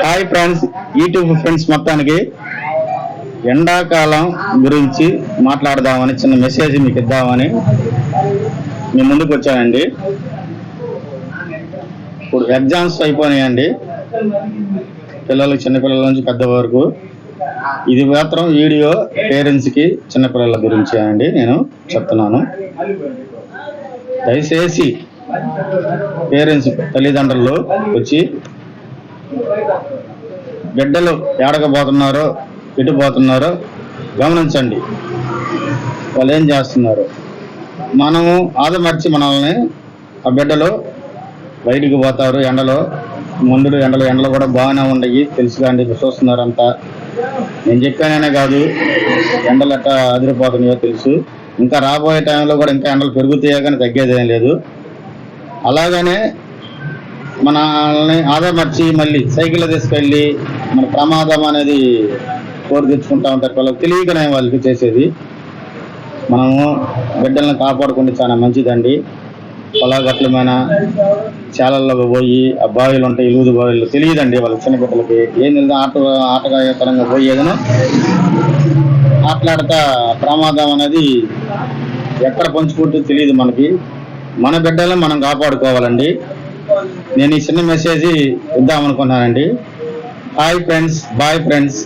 Hi friends, YouTube friends మొత్తానికి ఎండాకాలం గురించి మాట్లాడదామని చిన్న మెసేజ్ మీకు ఇద్దామని మీ ముందుకు వచ్చానండి. ఇప్పుడు ఎగ్జామ్స్ అయిపోయినాయండి, పిల్లలు చిన్నపిల్లల నుంచి పెద్ద వరకు. ఇది మాత్రం వీడియో పేరెంట్స్కి చిన్నపిల్లల గురించి అండి నేను చెప్తున్నాను. దయచేసి పేరెంట్స్ తల్లిదండ్రులు వచ్చి బిడ్డలు ఏడకపోతున్నారో ఎటు పోతున్నారో గమనించండి. వాళ్ళు ఏం చేస్తున్నారు, మనము ఆదమర్చి మనల్ని ఆ బిడ్డలు బయటికి పోతారు. ఎండలో మండుడు ఎండలు కూడా బాగానే ఉండయి, తెలుసుగాండి, చూస్తున్నారు అంతా. నేను చెప్పాననే కాదు, ఎండలు ఎట్టా అదిరిపోతున్నాయో తెలుసు. ఇంకా రాబోయే టైంలో కూడా ఇంకా ఎండలు పెరుగుతాయో కానీ తగ్గేదేం లేదు. అలాగనే మనల్ని ఆదమర్చి మళ్ళీ సైకిల్ తీసుకెళ్ళి మన ప్రమాదం అనేది కోరి తెచ్చుకుంటా ఉంటారు. వాళ్ళకి తెలియకనే వాళ్ళకి చేసేది. మనము బిడ్డలను కాపాడుకుంటే చాలా మంచిదండి. పొలాగట్లమైన చాలల్లోకి పోయి ఆ బావిలు ఉంటాయి, లూదు బావిలు తెలియదండి వాళ్ళకి, చిన్న బిడ్డలకి. ఏం తెలియదు, ఆటగాయకరంగా పోయి ఏదైనా ఆటలాడతా ప్రమాదం అనేది ఎక్కడ పంచుకుంటూ తెలియదు మనకి. మన బిడ్డలను మనం కాపాడుకోవాలండి. నేను ఈ చిన్న మెసేజ్ ఇద్దామనుకున్నానండి. Hi friends, bye friends.